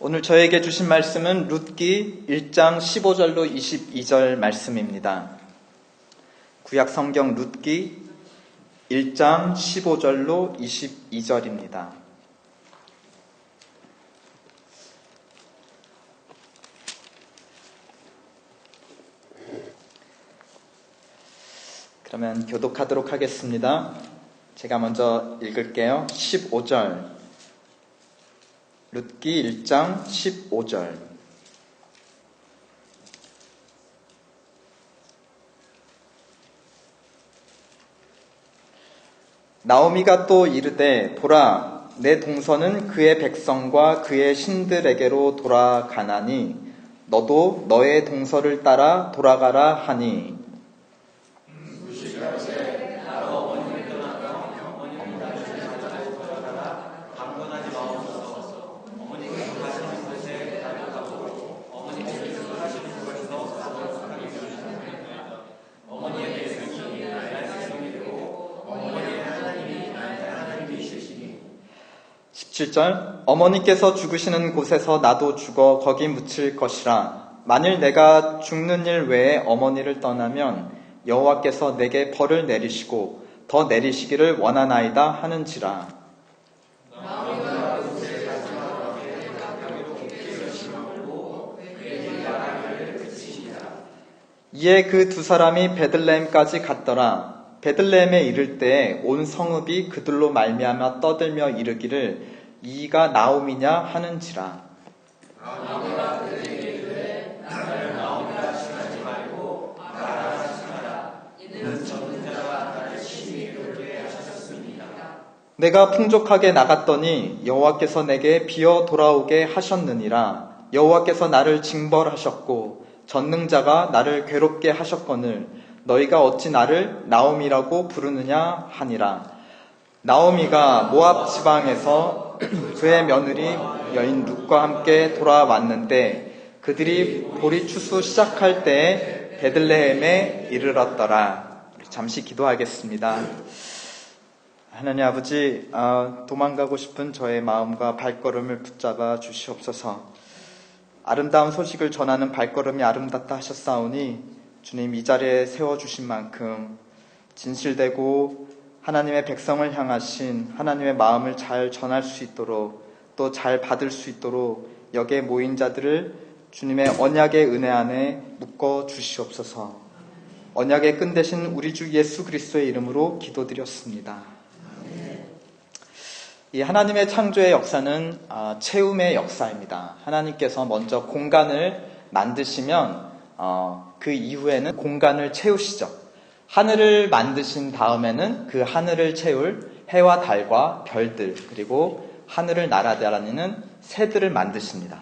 오늘 저에게 주신 말씀은 룻기 1장 15절로 22절 말씀입니다. 구약 성경 룻기 1장 15절로 22절입니다. 그러면 교독하도록 하겠습니다. 제가 먼저 읽을게요. 15절. 룻기 1장 15절. 나오미가 또 이르되 보라 내 동서는 그의 백성과 그의 신들에게로 돌아가나니 너도 너의 동서를 따라 돌아가라 하니 어머니께서 죽으시는 곳에서 나도 죽어 거기 묻힐 것이라. 만일 내가 죽는 일 외에 어머니를 떠나면 여호와께서 내게 벌을 내리시고 더 내리시기를 원하나이다 하는지라. 이에 그 두 사람이 베들레헴까지 갔더라. 베들레헴에 이를 때 온 성읍이 그들로 말미암아 떠들며 이르기를 이가 나오미냐 하는지라. 나오미가 그들에게 이르되 나를 나오미라 칭하지 말고 마라라 칭하라. 이는 전능자가 나를 심히 괴롭게 하셨습니다. 내가 풍족하게 나갔더니 여호와께서 내게 비어 돌아오게 하셨느니라. 여호와께서 나를 징벌하셨고 전능자가 나를 괴롭게 하셨거늘 너희가 어찌 나를 나오미라고 부르느냐 하니라. 나오미가 모압 지방에서 그의 며느리 여인 룻과 함께 돌아왔는데 그들이 보리 추수 시작할 때에 베들레헴에 이르렀더라. 잠시 기도하겠습니다. 하나님 아버지, 도망가고 싶은 저의 마음과 발걸음을 붙잡아 주시옵소서. 아름다운 소식을 전하는 발걸음이 아름답다 하셨사오니 주님 이 자리에 세워주신 만큼 진실되고 하나님의 백성을 향하신 하나님의 마음을 잘 전할 수 있도록 또 잘 받을 수 있도록 여기에 모인 자들을 주님의 언약의 은혜 안에 묶어 주시옵소서. 언약의 끈 대신 우리 주 예수 그리스도의 이름으로 기도드렸습니다. 이 하나님의 창조의 역사는 채움의 역사입니다. 하나님께서 먼저 공간을 만드시면 그 이후에는 공간을 채우시죠. 하늘을 만드신 다음에는 그 하늘을 채울 해와 달과 별들 그리고 하늘을 날아다니는 새들을 만드십니다.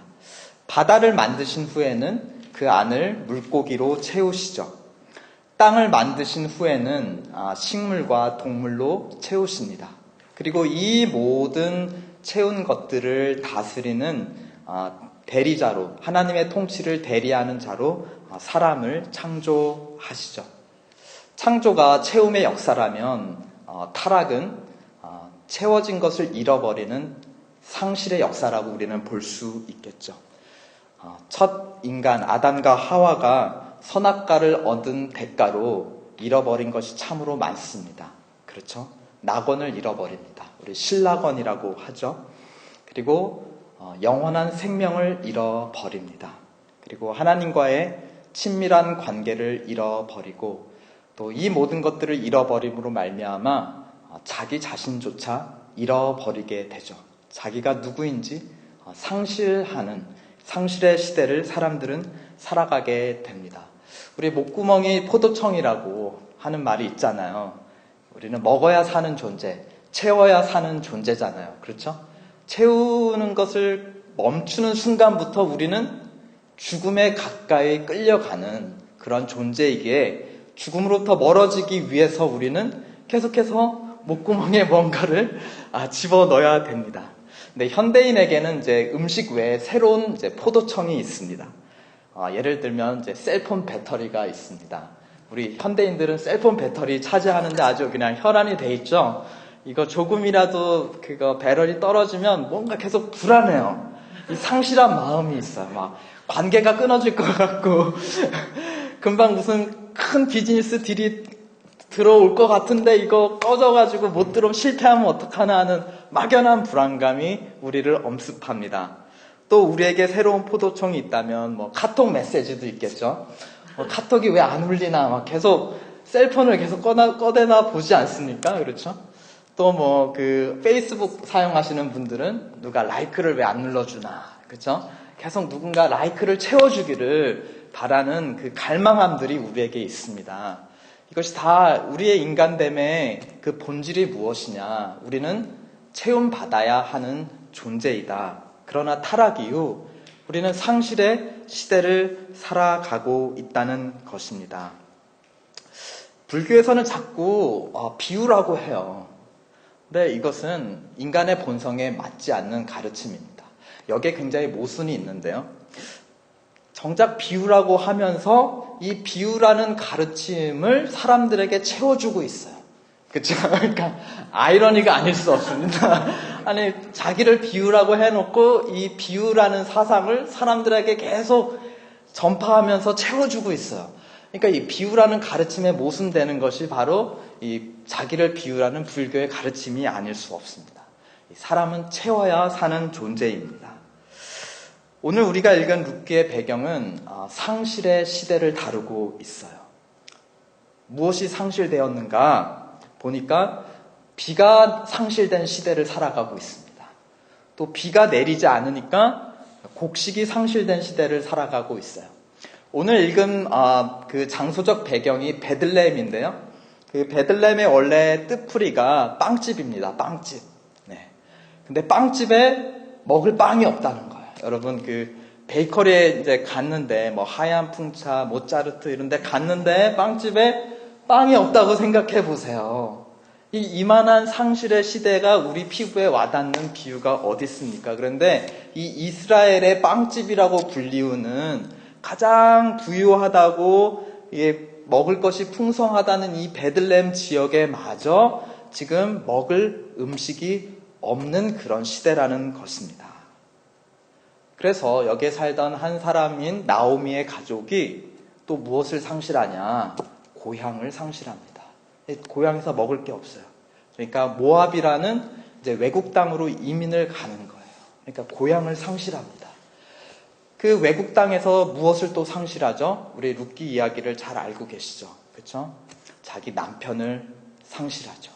바다를 만드신 후에는 그 안을 물고기로 채우시죠. 땅을 만드신 후에는 식물과 동물로 채우십니다. 그리고 이 모든 채운 것들을 다스리는 대리자로 하나님의 통치를 대리하는 자로 사람을 창조하시죠. 창조가 채움의 역사라면 타락은 채워진 것을 잃어버리는 상실의 역사라고 우리는 볼 수 있겠죠. 첫 인간 아담과 하와가 선악과를 얻은 대가로 잃어버린 것이 참으로 많습니다. 그렇죠? 낙원을 잃어버립니다. 우리 신락원이라고 하죠. 그리고 영원한 생명을 잃어버립니다. 그리고 하나님과의 친밀한 관계를 잃어버리고 또 이 모든 것들을 잃어버림으로 말미암아 자기 자신조차 잃어버리게 되죠. 자기가 누구인지 상실하는 상실의 시대를 사람들은 살아가게 됩니다. 우리 목구멍이 포도청이라고 하는 말이 있잖아요. 우리는 먹어야 사는 존재, 채워야 사는 존재잖아요. 그렇죠? 채우는 것을 멈추는 순간부터 우리는 죽음에 가까이 끌려가는 그런 존재이기에 죽음으로부터 멀어지기 위해서 우리는 계속해서 목구멍에 뭔가를 집어넣어야 됩니다. 근데 현대인에게는 이제 음식 외에 새로운 이제 포도청이 있습니다. 예를 들면 이제 셀폰 배터리가 있습니다. 우리 현대인들은 셀폰 배터리 차지하는데 아주 그냥 혈안이 돼 있죠. 이거 조금이라도 그거 배럴이 떨어지면 뭔가 계속 불안해요. 이 상실한 마음이 있어요. 막 관계가 끊어질 것 같고 금방 무슨 큰 비즈니스 딜이 들어올 것 같은데 이거 꺼져가지고 못 들어오면 실패하면 어떡하나 하는 막연한 불안감이 우리를 엄습합니다. 또 우리에게 새로운 포도청이 있다면 뭐 카톡 메시지도 있겠죠. 카톡이 왜 안 울리나 막 계속 셀폰을 계속 꺼내나 보지 않습니까? 그렇죠? 또 뭐 그 페이스북 사용하시는 분들은 누가 라이크를 왜 안 눌러주나, 그렇죠? 계속 누군가 라이크를 채워주기를 바라는 그 갈망함들이 우리에게 있습니다. 이것이 다 우리의 인간됨의 그 본질이 무엇이냐? 우리는 채움받아야 하는 존재이다. 그러나 타락 이후 우리는 상실의 시대를 살아가고 있다는 것입니다. 불교에서는 자꾸 비유라고 해요. 근데 이것은 인간의 본성에 맞지 않는 가르침입니다. 여기에 굉장히 모순이 있는데요. 정작 비유라고 하면서 이 비유라는 가르침을 사람들에게 채워주고 있어요. 그렇죠? 그러니까 아이러니가 아닐 수 없습니다. 아니 자기를 비유라고 해놓고 이 비유라는 사상을 사람들에게 계속 전파하면서 채워주고 있어요. 그러니까 이 비유라는 가르침에 모순되는 것이 바로 이 자기를 비유라는 불교의 가르침이 아닐 수 없습니다. 사람은 채워야 사는 존재입니다. 오늘 우리가 읽은 룻기의 배경은 상실의 시대를 다루고 있어요. 무엇이 상실되었는가 보니까 비가 상실된 시대를 살아가고 있습니다. 또 비가 내리지 않으니까 곡식이 상실된 시대를 살아가고 있어요. 오늘 읽은 그 장소적 배경이 베들레헴인데요. 그 베들레헴의 원래 뜻풀이가 빵집입니다. 빵집. 네. 근데 빵집에 먹을 빵이 없다는 거예요. 여러분 그 베이커리에 이제 갔는데 뭐 하얀 풍차, 모짜르트 이런 데 갔는데 빵집에 빵이 없다고 생각해 보세요. 이만한 상실의 시대가 우리 피부에 와닿는 비유가 어디 있습니까? 그런데 이 이스라엘의 빵집이라고 불리우는 가장 부유하다고 먹을 것이 풍성하다는 이 베들레헴 지역에 마저 지금 먹을 음식이 없는 그런 시대라는 것입니다. 그래서 여기에 살던 한 사람인 나오미의 가족이 또 무엇을 상실하냐? 고향을 상실합니다. 고향에서 먹을 게 없어요. 그러니까 모압이라는 이제 외국 땅으로 이민을 가는 거예요. 그러니까 고향을 상실합니다. 그 외국 땅에서 무엇을 또 상실하죠? 우리 룻기 이야기를 잘 알고 계시죠? 그렇죠? 자기 남편을 상실하죠.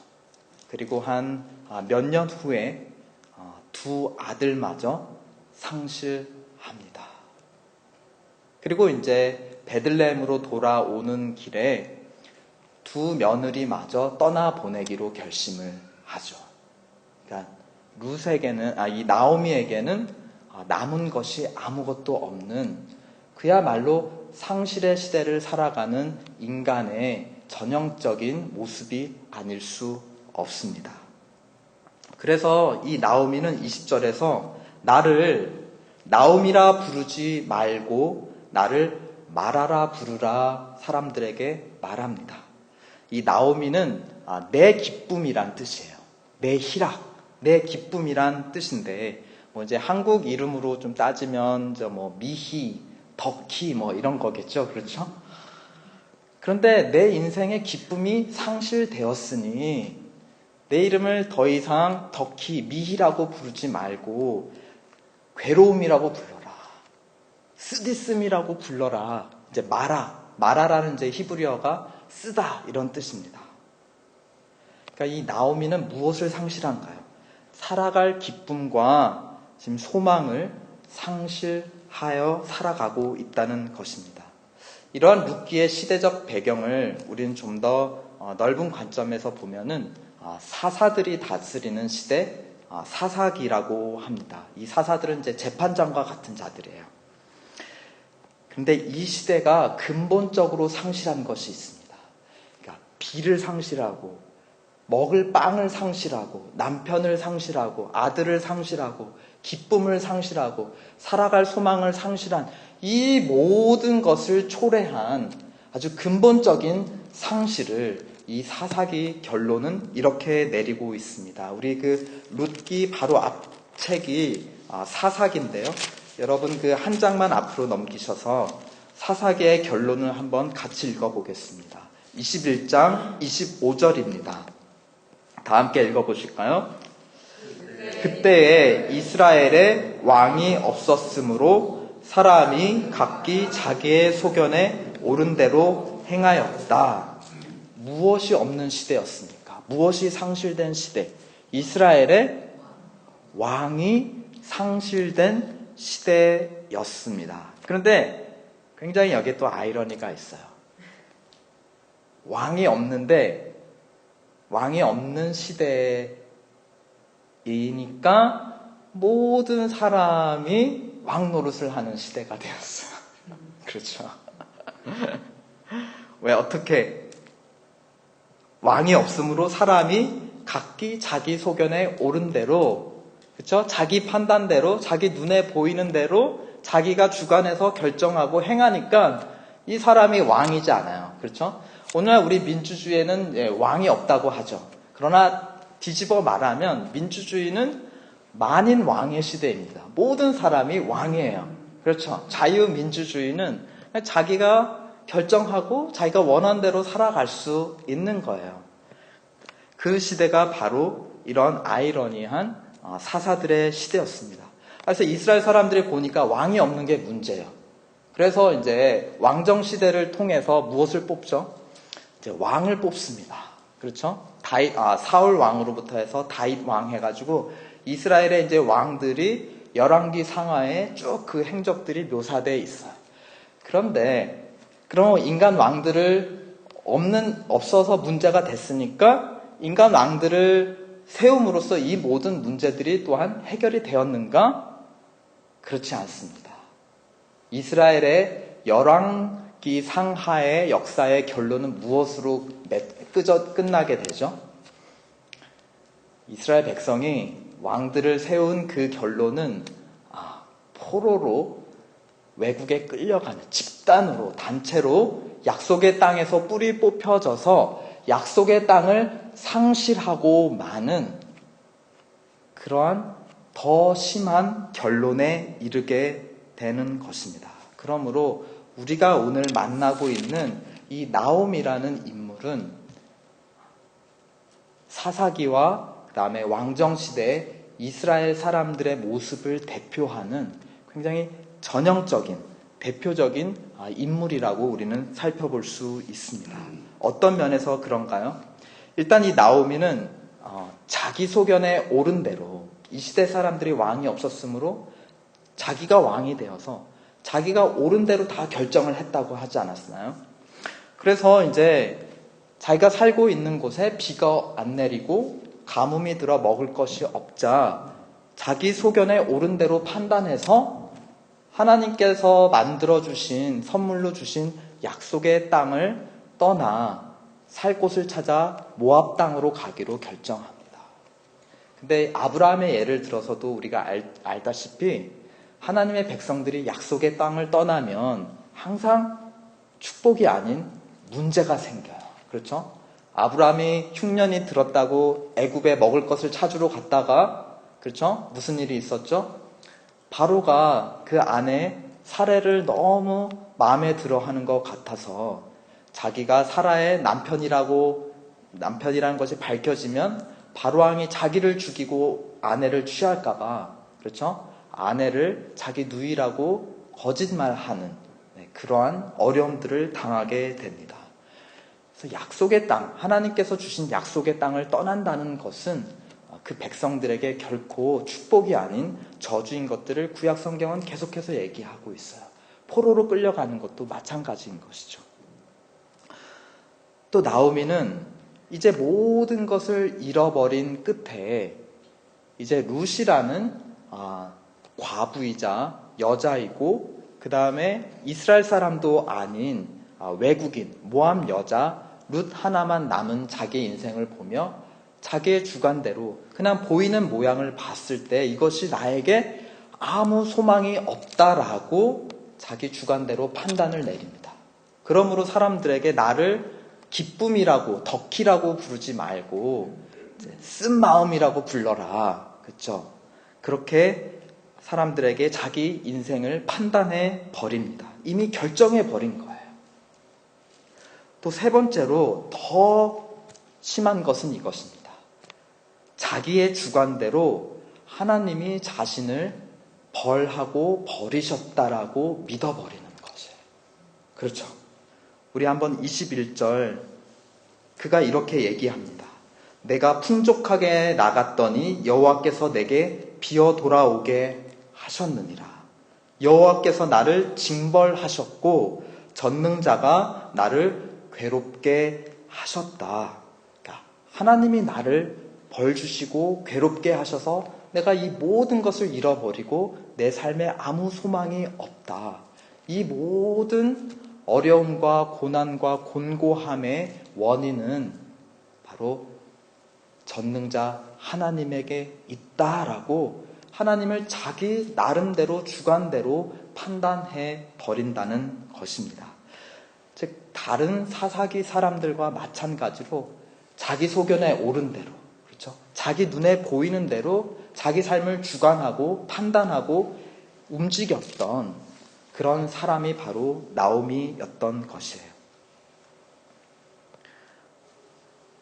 그리고 한 몇 년 후에 두 아들마저 상실합니다. 그리고 이제 베들레헴으로 돌아오는 길에 두 며느리마저 떠나보내기로 결심을 하죠. 그러니까 룻에게는 이 나오미에게는 남은 것이 아무것도 없는 그야말로 상실의 시대를 살아가는 인간의 전형적인 모습이 아닐 수 없습니다. 그래서 이 나오미는 20절에서 나를 나오미라 부르지 말고 나를 마라라 부르라 사람들에게 말합니다. 이 나오미는 내 기쁨이란 뜻이에요. 내 희락, 내 기쁨이란 뜻인데 뭐 이제 한국 이름으로 좀 따지면 뭐 미희, 덕희 뭐 이런 거겠죠, 그렇죠? 그런데 내 인생의 기쁨이 상실되었으니 내 이름을 더 이상 덕희, 미희라고 부르지 말고 괴로움이라고 불러라, 쓰디씀이라고 불러라. 이제 마라라는 이제 히브리어가 쓰다 이런 뜻입니다. 그러니까 이 나오미는 무엇을 상실한가요? 살아갈 기쁨과 지금 소망을 상실하여 살아가고 있다는 것입니다. 이러한 룻기의 시대적 배경을 우리는 좀 더 넓은 관점에서 보면은 사사들이 다스리는 시대, 사사기라고 합니다. 이 사사들은 이제 재판장과 같은 자들이에요. 그런데 이 시대가 근본적으로 상실한 것이 있습니다. 그러니까 비를 상실하고 먹을 빵을 상실하고 남편을 상실하고 아들을 상실하고 기쁨을 상실하고 살아갈 소망을 상실한 이 모든 것을 초래한 아주 근본적인 상실을 이 사사기 결론은 이렇게 내리고 있습니다. 우리 그 룻기 바로 앞 책이 사사기인데요. 여러분 그 한 장만 앞으로 넘기셔서 사사기의 결론을 한번 같이 읽어보겠습니다. 21장 25절입니다. 다 함께 읽어보실까요? 그때에 이스라엘에 왕이 없었으므로 사람이 각기 자기의 소견에 옳은 대로 행하였다. 무엇이 없는 시대였습니까? 무엇이 상실된 시대? 이스라엘의 왕이 상실된 시대였습니다. 그런데 굉장히 여기에 또 아이러니가 있어요. 왕이 없는데, 왕이 없는 시대이니까 모든 사람이 왕 노릇을 하는 시대가 되었어요. 그렇죠. 왜 어떻게 왕이 없으므로 사람이 각기 자기 소견에 옳은 대로, 그렇죠? 자기 판단대로, 자기 눈에 보이는 대로 자기가 주관해서 결정하고 행하니까 이 사람이 왕이지 않아요. 그렇죠? 오늘날 우리 민주주의에는 왕이 없다고 하죠. 그러나 뒤집어 말하면 민주주의는 만인 왕의 시대입니다. 모든 사람이 왕이에요. 그렇죠? 자유민주주의는 자기가 결정하고 자기가 원하는 대로 살아갈 수 있는 거예요. 그 시대가 바로 이런 아이러니한 사사들의 시대였습니다. 그래서 이스라엘 사람들이 보니까 왕이 없는 게 문제예요. 그래서 이제 왕정 시대를 통해서 무엇을 뽑죠? 이제 왕을 뽑습니다. 그렇죠? 사울 왕으로부터 해서 다윗 왕 해가지고 이스라엘의 이제 왕들이 열왕기 상하에 쭉 그 행적들이 묘사되어 있어요. 그런데 그럼 인간 왕들을 없어서 문제가 됐으니까 인간 왕들을 세움으로써 이 모든 문제들이 또한 해결이 되었는가? 그렇지 않습니다. 이스라엘의 열왕기 상하의 역사의 결론은 무엇으로 끝나게 되죠? 이스라엘 백성이 왕들을 세운 그 결론은 포로로 외국에 끌려가는, 집단으로, 단체로 약속의 땅에서 뿌리 뽑혀져서 약속의 땅을 상실하고 마는 그러한 더 심한 결론에 이르게 되는 것입니다. 그러므로 우리가 오늘 만나고 있는 이 나옴이라는 인물은 사사기와 그 다음에 왕정시대의 이스라엘 사람들의 모습을 대표하는 굉장히 전형적인, 대표적인 인물이라고 우리는 살펴볼 수 있습니다. 어떤 면에서 그런가요? 일단 이 나오미는 자기 소견에 옳은 대로 이 시대 사람들이 왕이 없었으므로 자기가 왕이 되어서 자기가 옳은 대로 다 결정을 했다고 하지 않았나요? 그래서 이제 자기가 살고 있는 곳에 비가 안 내리고 가뭄이 들어 먹을 것이 없자 자기 소견에 옳은 대로 판단해서 하나님께서 만들어주신, 선물로 주신 약속의 땅을 떠나 살 곳을 찾아 모압 땅으로 가기로 결정합니다. 근데 아브라함의 예를 들어서도 우리가 알다시피 하나님의 백성들이 약속의 땅을 떠나면 항상 축복이 아닌 문제가 생겨요. 그렇죠? 아브라함이 흉년이 들었다고 애굽에 먹을 것을 찾으러 갔다가, 그렇죠? 무슨 일이 있었죠? 바로가 그 아내 사레를 너무 마음에 들어 하는 것 같아서 자기가 사라의 남편이라는 것이 밝혀지면 바로왕이 자기를 죽이고 아내를 취할까봐, 그렇죠? 아내를 자기 누이라고 거짓말하는 그러한 어려움들을 당하게 됩니다. 그래서 약속의 땅, 하나님께서 주신 약속의 땅을 떠난다는 것은 그 백성들에게 결코 축복이 아닌 저주인 것들을 구약 성경은 계속해서 얘기하고 있어요. 포로로 끌려가는 것도 마찬가지인 것이죠. 또 나오미는 이제 모든 것을 잃어버린 끝에 이제 룻이라는 과부이자 여자이고 그 다음에 이스라엘 사람도 아닌 외국인 모압 여자 룻 하나만 남은 자기 인생을 보며 자기의 주관대로 그냥 보이는 모양을 봤을 때 이것이 나에게 아무 소망이 없다라고 자기 주관대로 판단을 내립니다. 그러므로 사람들에게 나를 기쁨이라고 덕희라고 부르지 말고 쓴 마음이라고 불러라. 그렇죠? 그렇게 사람들에게 자기 인생을 판단해 버립니다. 이미 결정해 버린 거예요. 또 세 번째로 더 심한 것은 이것입니다. 자기의 주관대로 하나님이 자신을 벌하고 버리셨다라고 믿어버리는 것이에요. 그렇죠. 우리 한번 21절 그가 이렇게 얘기합니다. 내가 풍족하게 나갔더니 여호와께서 내게 비어 돌아오게 하셨느니라. 여호와께서 나를 징벌하셨고 전능자가 나를 괴롭게 하셨다. 그러니까 하나님이 나를 벌 주시고 괴롭게 하셔서 내가 이 모든 것을 잃어버리고 내 삶에 아무 소망이 없다. 이 모든 어려움과 고난과 곤고함의 원인은 바로 전능자 하나님에게 있다라고 하나님을 자기 나름대로 주관대로 판단해 버린다는 것입니다. 즉 다른 사사기 사람들과 마찬가지로 자기 소견에 옳은 대로, 그렇죠? 자기 눈에 보이는 대로 자기 삶을 주관하고 판단하고 움직였던 그런 사람이 바로 나오미였던 것이에요.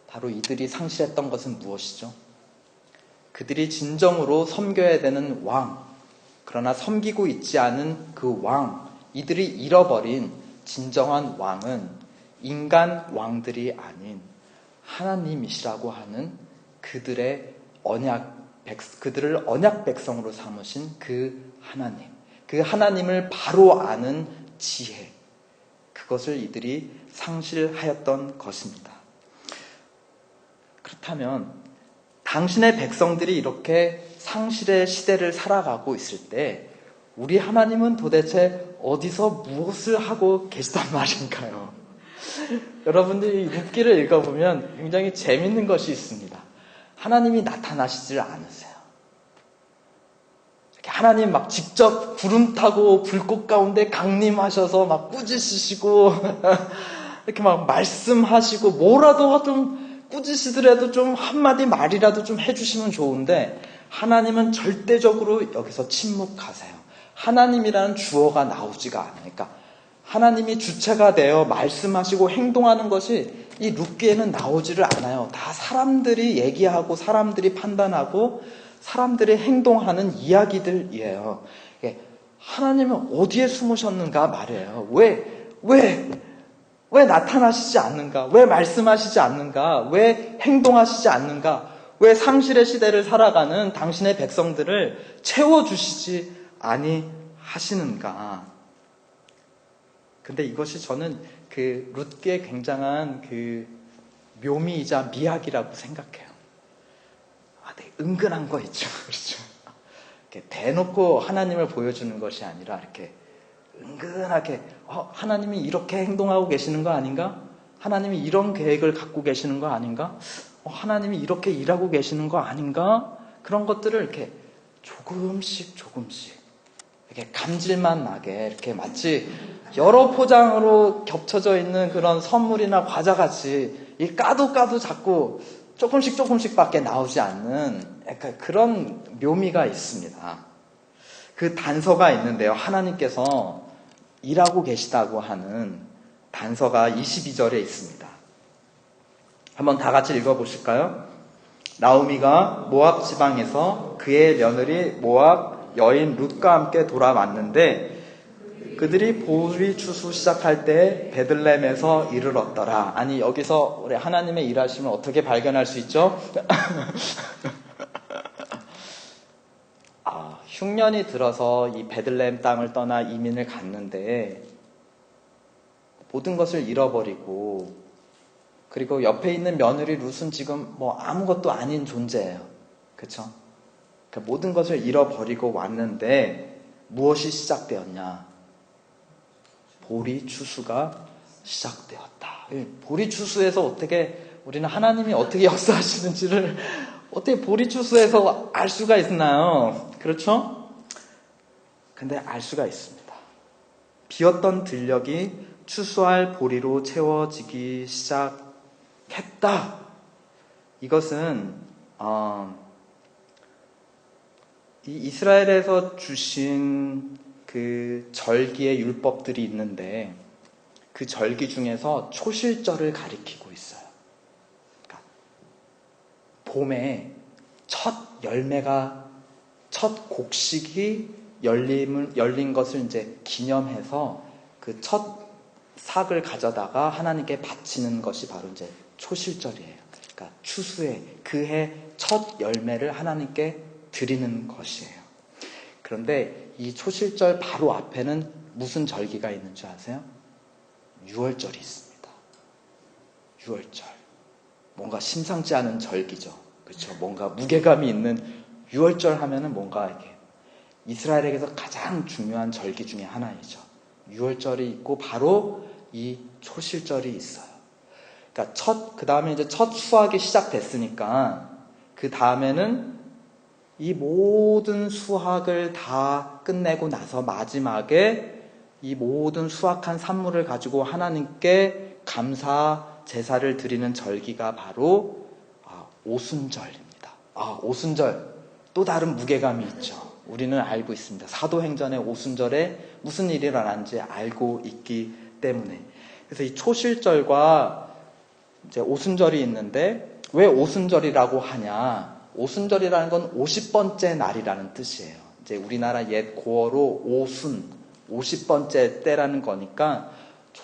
바로 이들이 상실했던 것은 무엇이죠? 그들이 진정으로 섬겨야 되는 왕, 그러나 섬기고 있지 않은 그 왕, 이들이 잃어버린 진정한 왕은 인간 왕들이 아닌 하나님이시라고 하는 그들을 언약 백성으로 삼으신 그 하나님, 그 하나님을 바로 아는 지혜, 그것을 이들이 상실하였던 것입니다. 그렇다면 당신의 백성들이 이렇게 상실의 시대를 살아가고 있을 때 우리 하나님은 도대체 어디서 무엇을 하고 계시단 말인가요? 여러분들이 룻기를 읽어보면 굉장히 재밌는 것이 있습니다. 하나님이 나타나시질 않으세요. 하나님 막 직접 구름 타고 불꽃 가운데 강림하셔서 막 꾸짖으시고 이렇게 막 말씀하시고 뭐라도 좀 꾸짖으시더라도 좀 한마디 말이라도 좀 해주시면 좋은데 하나님은 절대적으로 여기서 침묵하세요. 하나님이라는 주어가 나오지가 않아요. 그러니까 하나님이 주체가 되어 말씀하시고 행동하는 것이 이 룻기에는 나오지를 않아요. 다 사람들이 얘기하고 사람들이 판단하고 사람들이 행동하는 이야기들이에요. 하나님은 어디에 숨으셨는가 말이에요. 왜 나타나시지 않는가? 왜 말씀하시지 않는가? 왜 행동하시지 않는가? 왜 상실의 시대를 살아가는 당신의 백성들을 채워주시지 아니하시는가? 근데 이것이 저는 그 룻기의 굉장한 그 묘미이자 미학이라고 생각해요. 되게 은근한 거 있죠. 그렇죠. 이렇게 대놓고 하나님을 보여주는 것이 아니라 이렇게 은근하게 하나님이 이렇게 행동하고 계시는 거 아닌가? 하나님이 이런 계획을 갖고 계시는 거 아닌가? 하나님이 이렇게 일하고 계시는 거 아닌가? 그런 것들을 이렇게 조금씩 이렇게 감질만 나게 이렇게 마치 여러 포장으로 겹쳐져 있는 그런 선물이나 과자같이 이 까도 자꾸 조금씩 밖에 나오지 않는 약간 그런 묘미가 있습니다. 그 단서가 있는데요. 하나님께서 일하고 계시다고 하는 단서가 22절에 있습니다. 한번 다 같이 읽어보실까요? 나오미가 모압 지방에서 그의 며느리 모압 여인 룻과 함께 돌아왔는데 그들이 보리 추수 시작할 때 베들레헴에서 이르렀더라. 아니 여기서 우리 하나님의 일하심을 어떻게 발견할 수 있죠? 흉년이 들어서 이 베들레헴 땅을 떠나 이민을 갔는데 모든 것을 잃어버리고 그리고 옆에 있는 며느리 룻은 지금 뭐 아무것도 아닌 존재예요. 그렇죠? 그러니까 모든 것을 잃어버리고 왔는데 무엇이 시작되었냐? 보리 추수가 시작되었다. 보리 추수에서 어떻게 우리는 하나님이 어떻게 역사하시는지를 어떻게 보리 추수에서 알 수가 있나요? 그렇죠? 근데 알 수가 있습니다. 비었던 들녘이 추수할 보리로 채워지기 시작했다. 이것은 이 이스라엘에서 주신 그 절기의 율법들이 있는데 그 절기 중에서 초실절을 가리키고 있어요. 그러니까 봄에 첫 열매가 첫 곡식이 열린 것을 이제 기념해서 그 첫 삭을 가져다가 하나님께 바치는 것이 바로 이제 초실절이에요. 그러니까 추수의 그해 첫 열매를 하나님께 드리는 것이에요. 그런데 이 초실절 바로 앞에는 무슨 절기가 있는 줄 아세요? 유월절이 있습니다. 유월절. 뭔가 심상치 않은 절기죠. 그렇죠? 뭔가 무게감이 있는 유월절 하면은 뭔가 이렇게 이스라엘에게서 가장 중요한 절기 중에 하나이죠. 유월절이 있고 바로 이 초실절이 있어요. 그러니까 그 다음에 이제 첫 수확이 시작됐으니까 그 다음에는 이 모든 수확을 다 끝내고 나서 마지막에 이 모든 수확한 산물을 가지고 하나님께 감사 제사를 드리는 절기가 바로 오순절입니다. 오순절 또 다른 무게감이 있죠. 우리는 알고 있습니다. 사도행전의 오순절에 무슨 일이 일어난지 알고 있기 때문에. 그래서 이 초실절과 이제 오순절이 있는데 왜 오순절이라고 하냐? 오순절이라는 건 50번째 날이라는 뜻이에요. 이제 우리나라 옛 고어로 오순, 50번째 때라는 거니까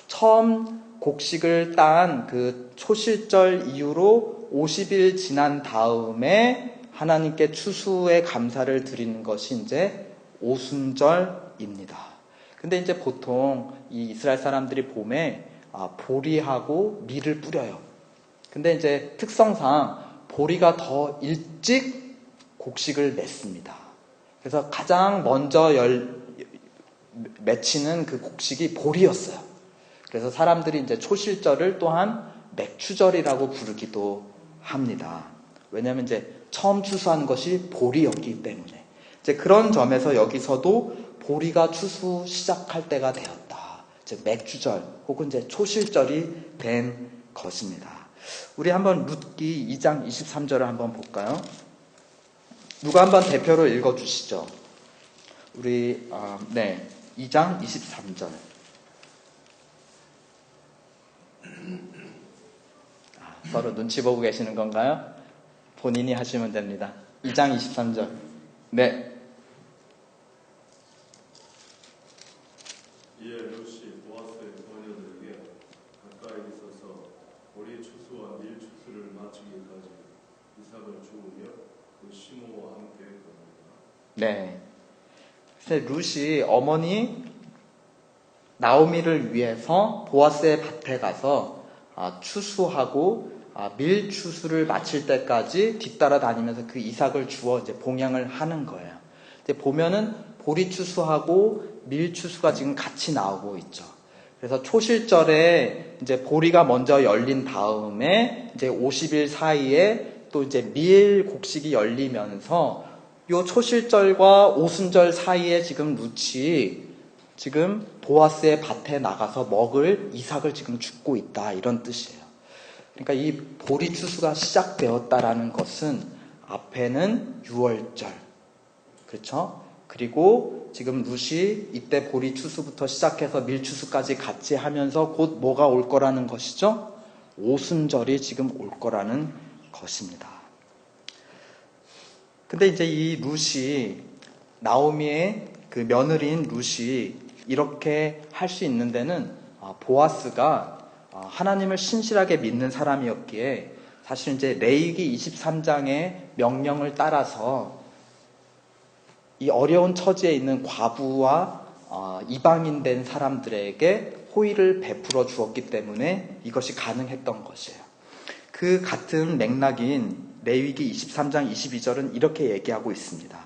처음 곡식을 딴 그 초실절 이후로 50일 지난 다음에 하나님께 추수의 감사를 드리는 것이 이제 오순절입니다. 근데 이제 보통 이 이스라엘 사람들이 봄에 보리하고 밀을 뿌려요. 근데 이제 특성상 보리가 더 일찍 곡식을 맺습니다. 그래서 가장 먼저 맺히는 그 곡식이 보리였어요. 그래서 사람들이 이제 초실절을 또한 맥추절이라고 부르기도 합니다. 왜냐하면 이제 처음 추수한 것이 보리였기 때문에. 이제 그런 점에서 여기서도 보리가 추수 시작할 때가 되었다. 이제 맥추절 혹은 이제 초실절이 된 것입니다. 우리 한번 룻기 2장 23절을 한번 볼까요? 누가 한번 대표로 읽어주시죠. 우리 2장 23절. 서로 눈치 보고 계시는 건가요? 본인이 하시면 됩니다. 2장 23절. 네. 이에 룻이 보아스의 부녀들에게 가까이 있어서 보리 추수와 밀 추수를 마치기까지 이삭을 주우며 그 시므와 함께 거느니라. 네. 룻이 어머니 나오미를 위해서 보아스의 밭에 가서 추수하고 밀 추수를 마칠 때까지 뒤따라 다니면서 그 이삭을 주어 이제 봉양을 하는 거예요. 이제 보면은 보리 추수하고 밀 추수가 지금 같이 나오고 있죠. 그래서 초실절에 이제 보리가 먼저 열린 다음에 이제 50일 사이에 또 이제 밀 곡식이 열리면서 요 초실절과 오순절 사이에 지금 룻이 지금 보아스의 밭에 나가서 먹을 이삭을 지금 줍고 있다, 이런 뜻이에요. 그러니까 이 보리 추수가 시작되었다라는 것은 앞에는 유월절, 그렇죠? 그리고 지금 룻이 이때 보리 추수부터 시작해서 밀 추수까지 같이 하면서 곧 뭐가 올 거라는 것이죠? 오순절이 지금 올 거라는 것입니다. 근데 이제 이 룻이, 나오미의 그 며느리인 룻이 이렇게 할 수 있는 데는 보아스가 하나님을 신실하게 믿는 사람이었기에 사실 이제 레위기 23장의 명령을 따라서 이 어려운 처지에 있는 과부와 이방인 된 사람들에게 호의를 베풀어 주었기 때문에 이것이 가능했던 것이에요. 그 같은 맥락인 레위기 23장 22절은 이렇게 얘기하고 있습니다.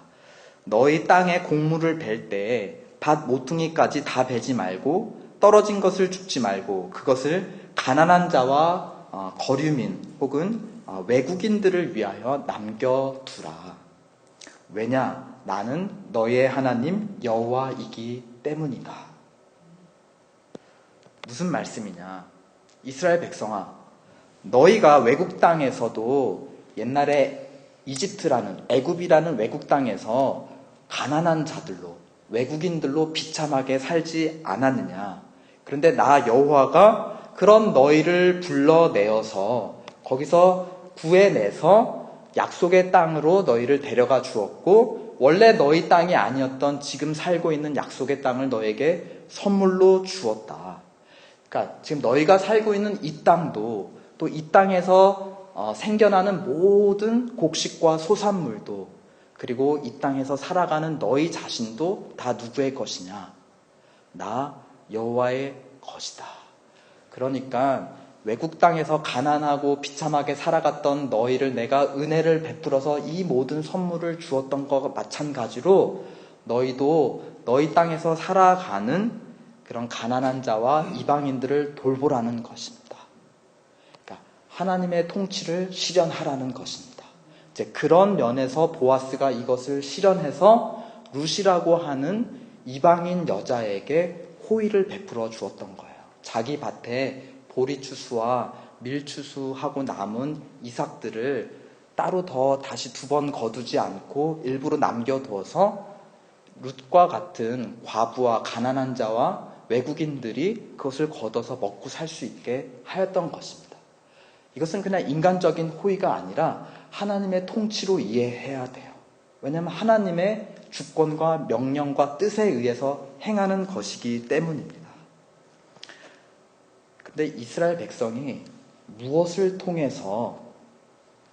너희 땅에 곡물을 벨 때에 밭 모퉁이까지 다 베지 말고 떨어진 것을 줍지 말고 그것을 가난한 자와 거류민 혹은 외국인들을 위하여 남겨두라. 왜냐? 나는 너의 하나님 여호와이기 때문이다. 무슨 말씀이냐? 이스라엘 백성아, 너희가 외국 땅에서도 옛날에 이집트라는 애굽이라는 외국 땅에서 가난한 자들로, 외국인들로 비참하게 살지 않았느냐. 그런데 나 여호와가 그런 너희를 불러내어서 거기서 구해내서 약속의 땅으로 너희를 데려가 주었고, 원래 너희 땅이 아니었던 지금 살고 있는 약속의 땅을 너에게 선물로 주었다. 그러니까 지금 너희가 살고 있는 이 땅도, 또 이 땅에서 생겨나는 모든 곡식과 소산물도, 그리고 이 땅에서 살아가는 너희 자신도 다 누구의 것이냐? 나 여호와의 것이다. 그러니까 외국 땅에서 가난하고 비참하게 살아갔던 너희를 내가 은혜를 베풀어서 이 모든 선물을 주었던 것과 마찬가지로 너희도 너희 땅에서 살아가는 그런 가난한 자와 이방인들을 돌보라는 것입니다. 그러니까 하나님의 통치를 실현하라는 것입니다. 이제 그런 면에서 보아스가 이것을 실현해서 룻이라고 하는 이방인 여자에게 호의를 베풀어 주었던 거예요. 자기 밭에 보리추수와 밀추수하고 남은 이삭들을 따로 더 다시 2번 거두지 않고 일부러 남겨두어서 룻과 같은 과부와 가난한 자와 외국인들이 그것을 걷어서 먹고 살 수 있게 하였던 것입니다. 이것은 그냥 인간적인 호의가 아니라 하나님의 통치로 이해해야 돼요. 왜냐하면 하나님의 주권과 명령과 뜻에 의해서 행하는 것이기 때문입니다. 근데 이스라엘 백성이 무엇을 통해서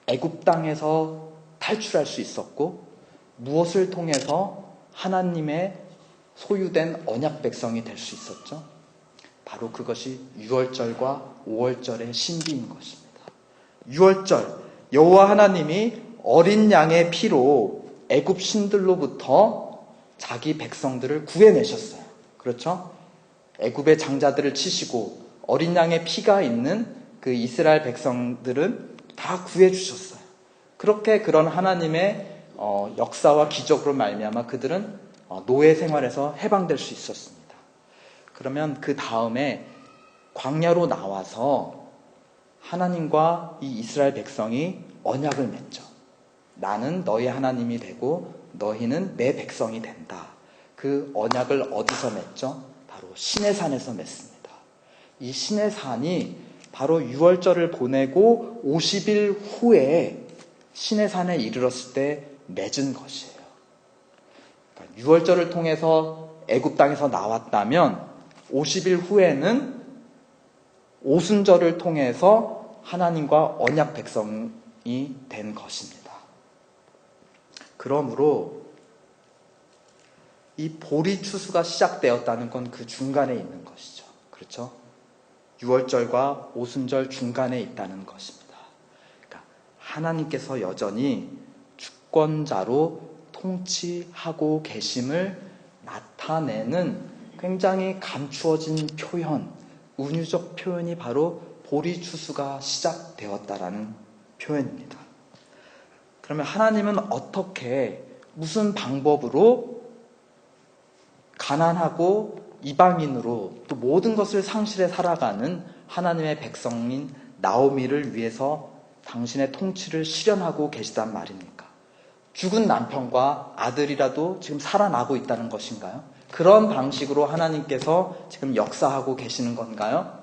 애굽 땅에서 탈출할 수 있었고, 무엇을 통해서 하나님의 소유된 언약 백성이 될 수 있었죠? 바로 그것이 유월절과 5월절의 신비인 것입니다. 유월절, 여호와 하나님이 어린 양의 피로 애굽 신들로부터 자기 백성들을 구해내셨어요. 그렇죠? 애굽의 장자들을 치시고 어린 양의 피가 있는 그 이스라엘 백성들은 다 구해주셨어요. 그렇게 그런 하나님의 역사와 기적으로 말미암아 그들은 노예 생활에서 해방될 수 있었습니다. 그러면 그 다음에 광야로 나와서 하나님과 이 이스라엘 백성이 언약을 맺죠. 나는 너희 하나님이 되고 너희는 내 백성이 된다. 그 언약을 어디서 맺죠? 바로 시내산에서 맺습니다. 이 시내산이 바로 유월절을 보내고 50일 후에 시내산에 이르렀을 때 맺은 것이에요. 그러니까 유월절을 통해서 애굽 땅에서 나왔다면 50일 후에는 오순절을 통해서 하나님과 언약 백성이 된 것입니다. 그러므로 이 보리 추수가 시작되었다는 건 그 중간에 있는 것이죠. 그렇죠? 유월절과 오순절 중간에 있다는 것입니다. 그러니까 하나님께서 여전히 주권자로 통치하고 계심을 나타내는 굉장히 감추어진 표현, 은유적 표현이 바로 보리 추수가 시작되었다라는 표현입니다. 그러면 하나님은 어떻게, 무슨 방법으로 가난하고 이방인으로 또 모든 것을 상실해 살아가는 하나님의 백성인 나오미를 위해서 당신의 통치를 실현하고 계시단 말입니까? 죽은 남편과 아들이라도 지금 살아나고 있다는 것인가요? 그런 방식으로 하나님께서 지금 역사하고 계시는 건가요?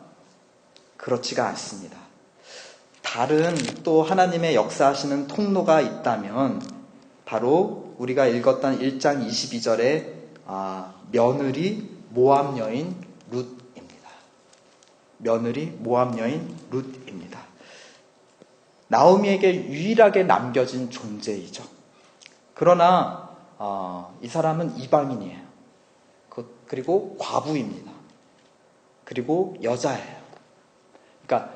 그렇지가 않습니다. 다른 또 하나님의 역사하시는 통로가 있다면 바로 우리가 읽었던 1장 22절에 며느리 모압 여인 룻입니다. 며느리 모압 여인 룻입니다. 나오미에게 유일하게 남겨진 존재이죠. 그러나 이 사람은 이방인이에요. 그리고 과부입니다. 그리고 여자예요. 그러니까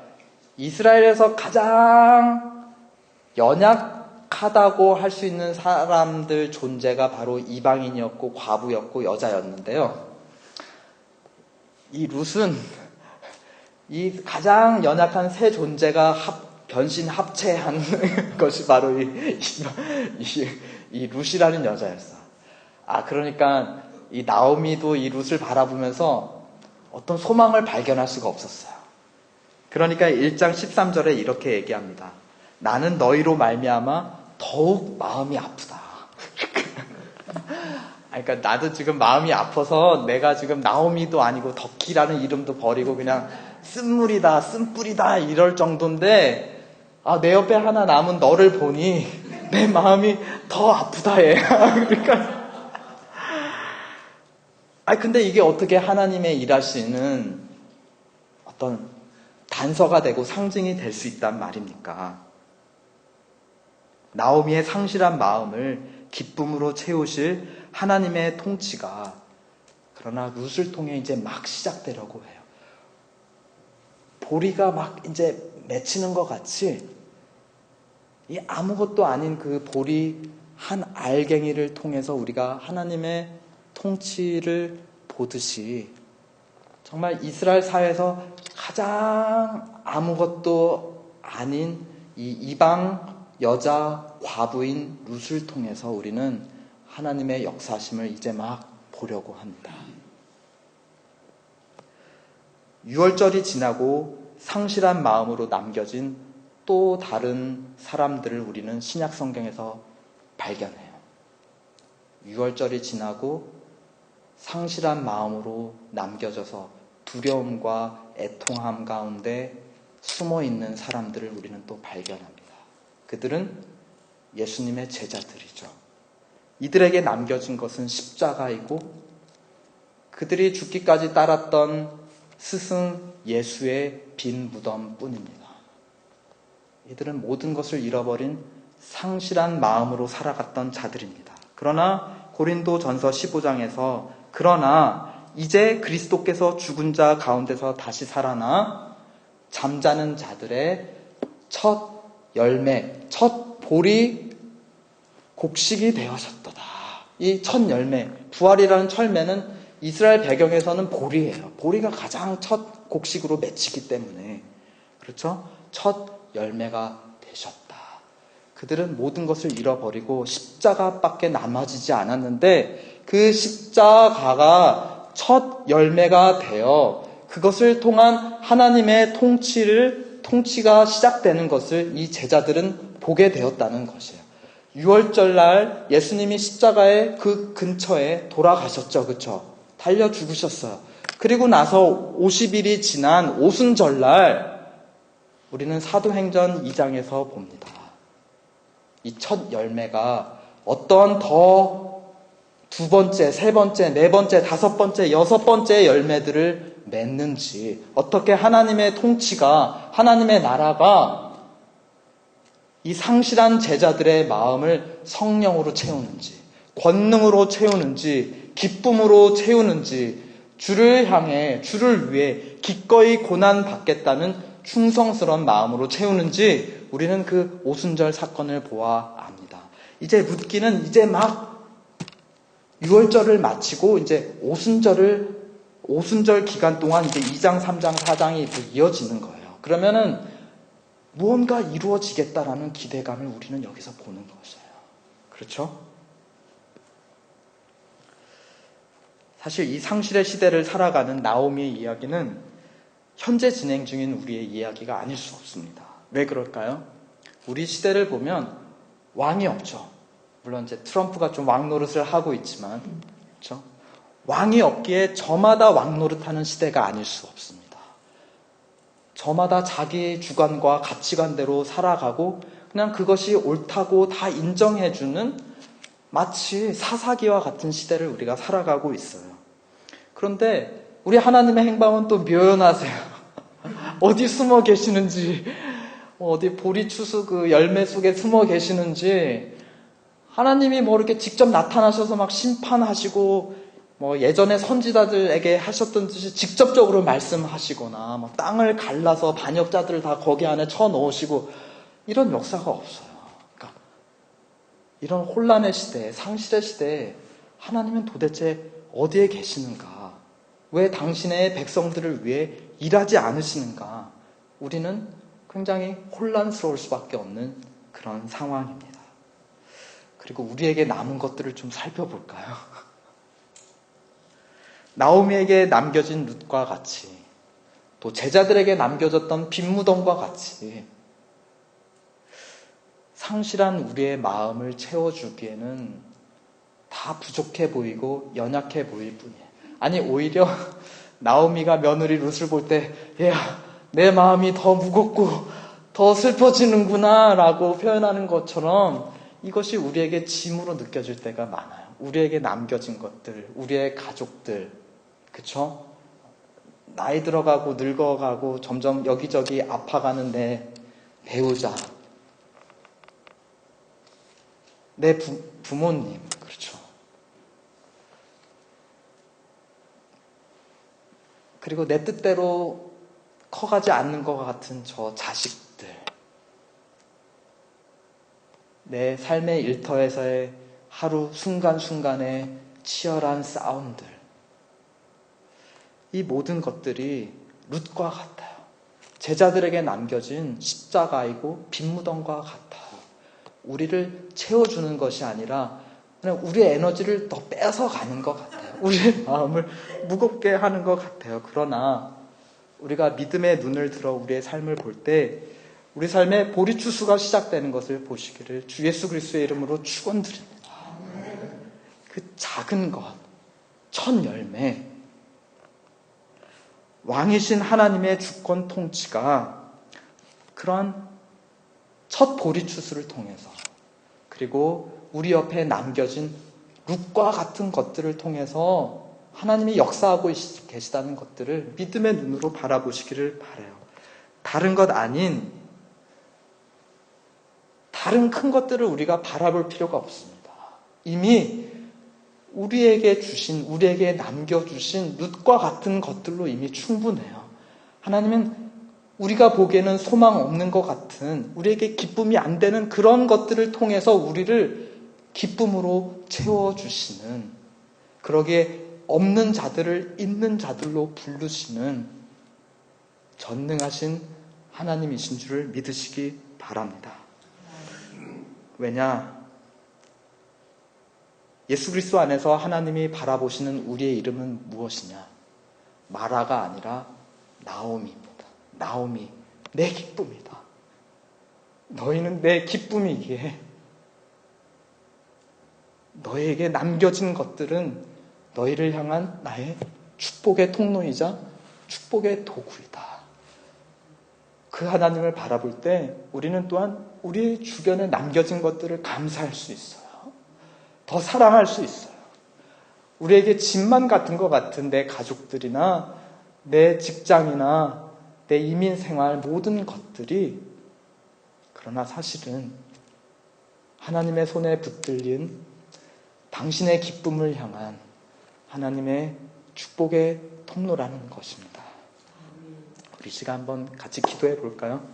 이스라엘에서 가장 연약하다고 할 수 있는 사람들 존재가 바로 이방인이었고 과부였고 여자였는데요. 이 룻은 이 가장 연약한 세 존재가 변신 합체한 것이 바로 이 룻이라는 여자였어. 그러니까 이 나오미도 이 룻을 바라보면서 어떤 소망을 발견할 수가 없었어요. 그러니까 1장 13절에 이렇게 얘기합니다. 나는 너희로 말미암아 더욱 마음이 아프다. 그러니까 나도 지금 마음이 아파서 내가 지금 나오미도 아니고 덕희라는 이름도 버리고 그냥 쓴물이다, 쓴뿌리다 이럴 정도인데 내 옆에 하나 남은 너를 보니 내 마음이 더 아프다 얘. 그러니까 근데 이게 어떻게 하나님의 일하시는 어떤 단서가 되고 상징이 될 수 있단 말입니까? 나오미의 상실한 마음을 기쁨으로 채우실 하나님의 통치가 그러나 룻을 통해 이제 막 시작되려고 해요. 보리가 막 이제 맺히는 것 같이 이 아무것도 아닌 그 보리 한 알갱이를 통해서 우리가 하나님의 통치를 보듯이 정말 이스라엘 사회에서 가장 아무것도 아닌 이 이방 여자 과부인 룻을 통해서 우리는 하나님의 역사심을 이제 막 보려고 합니다. 6월절이 지나고 상실한 마음으로 남겨진 또 다른 사람들을 우리는 신약 성경에서 발견해요. 6월절이 지나고 상실한 마음으로 남겨져서 두려움과 애통함 가운데 숨어 있는 사람들을 우리는 또 발견합니다. 그들은 예수님의 제자들이죠. 이들에게 남겨진 것은 십자가이고 그들이 죽기까지 따랐던 스승 예수의 빈 무덤 뿐입니다. 이들은 모든 것을 잃어버린 상실한 마음으로 살아갔던 자들입니다. 그러나 고린도전서 15장에서 그러나 이제 그리스도께서 죽은 자 가운데서 다시 살아나 잠자는 자들의 첫 열매, 첫 볼이 곡식이 되어졌도다. 이 첫 열매, 부활이라는 철매는 이스라엘 배경에서는 보리예요. 보리가 가장 첫 곡식으로 맺히기 때문에 그렇죠? 첫 열매가 되셨다. 그들은 모든 것을 잃어버리고 십자가밖에 남아지지 않았는데 그 십자가가 첫 열매가 되어 그것을 통한 하나님의 통치가 시작되는 것을 이 제자들은 보게 되었다는 것이에요. 6월절 날 예수님이 십자가의 그 근처에 돌아가셨죠. 그렇죠? 달려 죽으셨어요. 그리고 나서 50일이 지난 오순절 날 우리는 사도행전 2장에서 봅니다. 이 첫 열매가 어떤 더 두 번째, 세 번째, 네 번째, 다섯 번째, 여섯 번째 열매들을 맺는지, 어떻게 하나님의 통치가, 하나님의 나라가 이 상실한 제자들의 마음을 성령으로 채우는지, 권능으로 채우는지, 기쁨으로 채우는지, 주를 향해, 주를 위해 기꺼이 고난 받겠다는 충성스러운 마음으로 채우는지 우리는 그 오순절 사건을 보아 압니다. 이제 룻기는 이제 막 6월절을 마치고 이제 오순절 기간 동안 이제 2장, 3장, 4장이 이어지는 거예요. 그러면은 무언가 이루어지겠다라는 기대감을 우리는 여기서 보는 것이에요. 그렇죠? 사실 이 상실의 시대를 살아가는 나오미의 이야기는 현재 진행 중인 우리의 이야기가 아닐 수 없습니다. 왜 그럴까요? 우리 시대를 보면 왕이 없죠. 물론 이제 트럼프가 좀 왕 노릇을 하고 있지만, 그렇죠? 왕이 없기에 저마다 왕 노릇하는 시대가 아닐 수 없습니다. 저마다 자기 주관과 가치관대로 살아가고 그냥 그것이 옳다고 다 인정해주는 마치 사사기와 같은 시대를 우리가 살아가고 있어요. 그런데 우리 하나님의 행방은 또 묘연하세요. 어디 숨어 계시는지, 어디 보리추수 그 열매 속에 숨어 계시는지, 하나님이 뭐 이렇게 직접 나타나셔서 막 심판하시고, 뭐 예전에 선지자들에게 하셨던 듯이 직접적으로 말씀하시거나, 뭐 땅을 갈라서 반역자들을 다 거기 안에 쳐 넣으시고, 이런 역사가 없어요. 그러니까 이런 혼란의 시대, 상실의 시대에 하나님은 도대체 어디에 계시는가? 왜 당신의 백성들을 위해 일하지 않으시는가? 우리는 굉장히 혼란스러울 수밖에 없는 그런 상황입니다. 그리고 우리에게 남은 것들을 좀 살펴볼까요? 나오미에게 남겨진 룻과 같이, 또 제자들에게 남겨졌던 빈무덤과 같이 상실한 우리의 마음을 채워주기에는 다 부족해 보이고 연약해 보일 뿐이에요. 아니 오히려 나오미가 며느리 룻을 볼 때 야, 내 마음이 더 무겁고 더 슬퍼지는구나 라고 표현하는 것처럼 이것이 우리에게 짐으로 느껴질 때가 많아요. 우리에게 남겨진 것들, 우리의 가족들, 그쵸? 나이 들어가고 늙어가고 점점 여기저기 아파가는 내 배우자, 내 부모님, 그렇죠. 그리고 내 뜻대로 커가지 않는 것 같은 저 자식들, 내 삶의 일터에서의 하루 순간순간의 치열한 싸움들, 이 모든 것들이 룻과 같아요. 제자들에게 남겨진 십자가이고 빈무덤과 같아요. 우리를 채워주는 것이 아니라 그냥 우리의 에너지를 더 뺏어가는 것 같아요. 우리의 마음을 무겁게 하는 것 같아요. 그러나 우리가 믿음의 눈을 들어 우리의 삶을 볼 때 우리 삶의 보리추수가 시작되는 것을 보시기를 주 예수 그리스도의 이름으로 축원드립니다. 그 작은 것, 첫 열매, 왕이신 하나님의 주권 통치가 그러한 첫 보리추수를 통해서 그리고 우리 옆에 남겨진 룻과 같은 것들을 통해서 하나님이 역사하고 계시다는 것들을 믿음의 눈으로 바라보시기를 바라요. 다른 것 아닌 다른 큰 것들을 우리가 바라볼 필요가 없습니다. 이미 우리에게 주신, 우리에게 남겨주신 룻과 같은 것들로 이미 충분해요. 하나님은 우리가 보기에는 소망 없는 것 같은, 우리에게 기쁨이 안 되는 그런 것들을 통해서 우리를 기쁨으로 채워주시는, 그러기에 없는 자들을 있는 자들로 부르시는 전능하신 하나님이신 줄을 믿으시기 바랍니다. 왜냐? 예수 그리스도 안에서 하나님이 바라보시는 우리의 이름은 무엇이냐? 마라가 아니라 나오미입니다. 나오미, 내 기쁨이다. 너희는 내 기쁨이기에 너희에게 남겨진 것들은 너희를 향한 나의 축복의 통로이자 축복의 도구이다. 그 하나님을 바라볼 때 우리는 또한 우리 주변에 남겨진 것들을 감사할 수 있어요. 더 사랑할 수 있어요. 우리에게 짐만 같은 것 같은 내 가족들이나 내 직장이나 내 이민 생활 모든 것들이 그러나 사실은 하나님의 손에 붙들린 당신의 기쁨을 향한 하나님의 축복의 통로라는 것입니다. 우리 시간 한번 같이 기도해 볼까요?